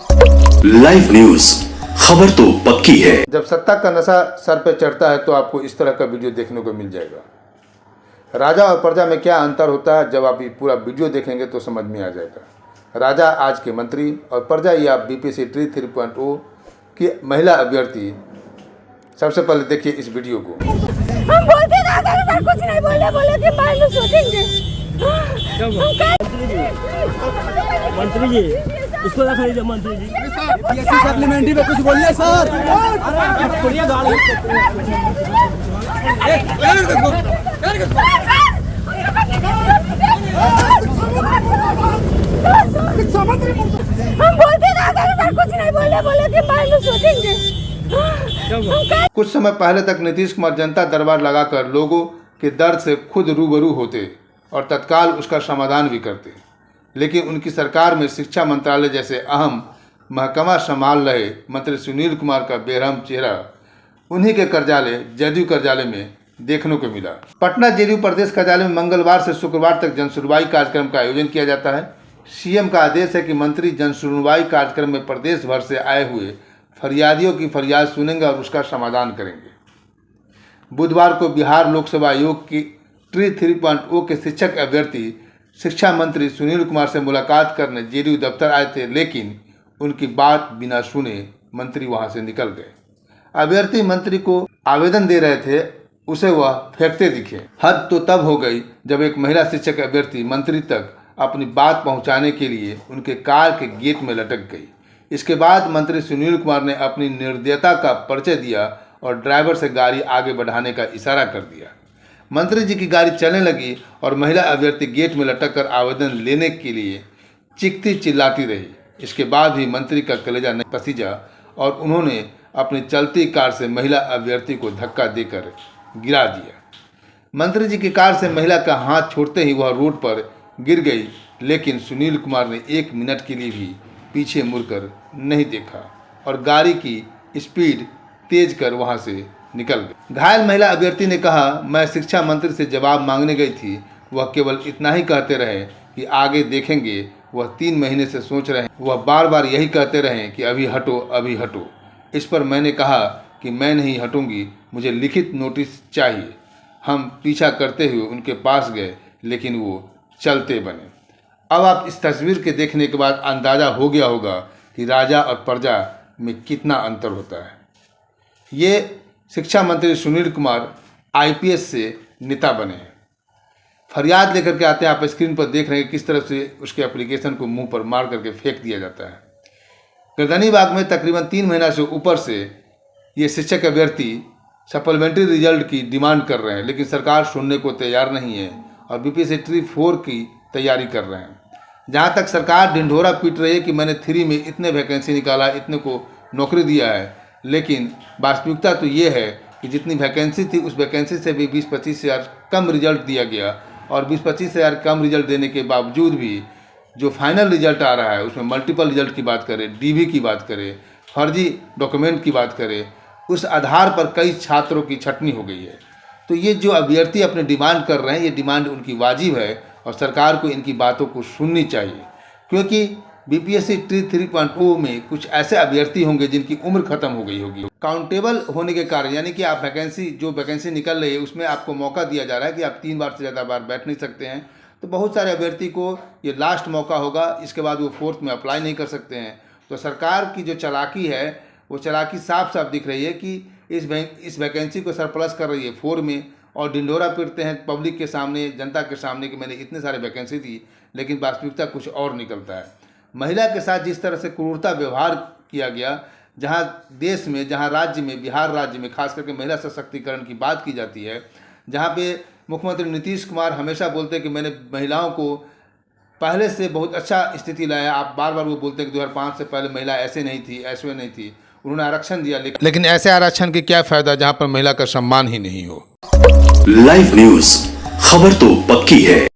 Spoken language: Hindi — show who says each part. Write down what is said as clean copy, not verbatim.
Speaker 1: लाइव न्यूज, खबर तो पक्की है।
Speaker 2: जब सत्ता का नशा सर पे चढ़ता है तो आपको इस तरह का वीडियो देखने को मिल जाएगा। राजा और प्रजा में क्या अंतर होता है, जब आप ये पूरा वीडियो देखेंगे तो समझ में आ जाएगा। राजा आज के मंत्री और प्रजा या बीपीएससी ट्री 3.0 की महिला अभ्यर्थी। सबसे पहले देखिए इस वीडियो को।
Speaker 3: हम बोलते ना अगर कुछ नहीं बोले कि बाद में सोचेंगे।
Speaker 4: मंत्री जी इसको रख लीजिए। मंत्री जी
Speaker 5: सप्लीमेंट्री में कुछ बोलिए सर।
Speaker 3: हम बोलते ना अगर कुछ नहीं बोले कि बाद में सोचेंगे।
Speaker 2: कुछ समय पहले तक नीतीश कुमार जनता दरबार लगाकर लोगों के दर्द से खुद रूबरू होते और तत्काल उसका समाधान भी करते, लेकिन उनकी सरकार में शिक्षा मंत्रालय जैसे अहम महकमा संभाल रहे मंत्री सुनील कुमार का बेरहम चेहरा उन्हीं के कार्यालय जदयू कार्यालय में देखने को मिला। पटना जदयू प्रदेश कार्यालय में मंगलवार से शुक्रवार तक जनसुनवाई कार्यक्रम का आयोजन किया जाता है। सीएम का आदेश है कि मंत्री जनसुनवाई कार्यक्रम में प्रदेश भर से आए हुए फरियादियों की फरियाद सुनेंगे और उसका समाधान करेंगे। बुधवार को बिहार लोकसेवा आयोग की ट्री 3.0 के शिक्षक अभ्यर्थी शिक्षा मंत्री सुनील कुमार से मुलाकात करने जेडीयू दफ्तर आए थे, लेकिन उनकी बात बिना सुने मंत्री वहां से निकल गए। अभ्यर्थी मंत्री को आवेदन दे रहे थे, उसे वह फेंकते दिखे। हद तो तब हो गई जब एक महिला शिक्षक अभ्यर्थी मंत्री तक अपनी बात पहुंचाने के लिए उनके कार के गेट में लटक गई। इसके बाद मंत्री सुनील कुमार ने अपनी निर्दयता का परिचय दिया और ड्राइवर से गाड़ी आगे बढ़ाने का इशारा कर दिया। मंत्री जी की गाड़ी चलने लगी और महिला अभ्यर्थी गेट में लटक कर आवेदन लेने के लिए चीखती चिल्लाती रही। इसके बाद भी मंत्री का कलेजा नहीं पसीजा और उन्होंने अपनी चलती कार से महिला अभ्यर्थी को धक्का देकर गिरा दिया। मंत्री जी की कार से महिला का हाथ छोड़ते ही वह रोड पर गिर गई, लेकिन सुनील कुमार ने 1 मिनट के लिए भी पीछे मुड़कर नहीं देखा और गाड़ी की स्पीड तेज कर वहां से निकल गई। घायल महिला अभ्यर्थी ने कहा, मैं शिक्षा मंत्री से जवाब मांगने गई थी, वह केवल इतना ही कहते रहे कि आगे देखेंगे। वह 3 महीने से सोच रहे हैं, वह बार बार यही कहते रहे कि अभी हटो अभी हटो। इस पर मैंने कहा कि मैं नहीं हटूंगी, मुझे लिखित नोटिस चाहिए। हम पीछा करते हुए उनके पास गए, लेकिन वो चलते बने। अब आप इस तस्वीर के देखने के बाद अंदाज़ा हो गया होगा कि राजा और प्रजा में कितना अंतर होता है। ये शिक्षा मंत्री सुनील कुमार आईपीएस से नेता बने हैं। फरियाद लेकर के आते हैं, आप स्क्रीन पर देख रहे हैं किस तरह से उसके एप्लीकेशन को मुंह पर मार करके फेंक दिया जाता है। गर्दनीबाग में तकरीबन 3 महीना से ऊपर से ये शिक्षक अभ्यर्थी सप्लीमेंट्री रिजल्ट की डिमांड कर रहे हैं, लेकिन सरकार सुनने को तैयार नहीं है और बीपीएससी ट्री 4 की तैयारी कर रहे हैं। जहाँ तक सरकार ढिंढोरा पीट रही है कि मैंने 3 में इतने वैकेंसी निकाला, इतने को नौकरी दिया है, लेकिन वास्तविकता तो ये है कि जितनी वैकेंसी थी उस वैकेंसी से भी 20-25 हज़ार कम रिजल्ट दिया गया और 20-25 हज़ार कम रिजल्ट देने के बावजूद भी जो फाइनल रिजल्ट आ रहा है उसमें मल्टीपल रिजल्ट की बात करें, डीवी की बात करें, फर्जी डॉक्यूमेंट की बात करें, उस आधार पर कई छात्रों की छटनी हो गई है। तो ये जो अभ्यर्थी अपने डिमांड कर रहे हैं, ये डिमांड उनकी वाजिब है और सरकार को इनकी बातों को सुननी चाहिए, क्योंकि बीपीएससी ट्री 3.0 में कुछ ऐसे अभ्यर्थी होंगे जिनकी उम्र खत्म हो गई होगी। काउंटेबल होने के कारण, यानी कि आप वैकेंसी निकल रही है उसमें आपको मौका दिया जा रहा है कि आप 3 बार से ज़्यादा बार बैठ नहीं सकते हैं। तो बहुत सारे अभ्यर्थी को ये लास्ट मौका होगा, इसके बाद वो 4th में अप्लाई नहीं कर सकते हैं। तो सरकार की जो चालाकी है वो चालाकी साफ साफ दिख रही है कि इस वैकेंसी को सरप्लस कर रही है 4 में और ढिंढोरा पीटते हैं पब्लिक के सामने, जनता के सामने कि मैंने इतने सारे वैकेंसी दी, लेकिन वास्तविकता कुछ और निकलता है। महिला के साथ जिस तरह से क्रूरता व्यवहार किया गया, जहां देश में, जहां राज्य में, बिहार राज्य में खास करके महिला सशक्तिकरण की बात की जाती है, जहां पे मुख्यमंत्री नीतीश कुमार हमेशा बोलते हैं कि मैंने महिलाओं को पहले से बहुत अच्छा स्थिति लाया। आप बार बार वो बोलते हैं कि 2005 से पहले महिला ऐसे नहीं थी, ऐसे नहीं थी, उन्होंने आरक्षण दिया, लेकिन ऐसे आरक्षण के क्या फ़ायदा जहाँ पर महिला का सम्मान ही नहीं हो।
Speaker 1: लाइव न्यूज, खबर तो पक्की है।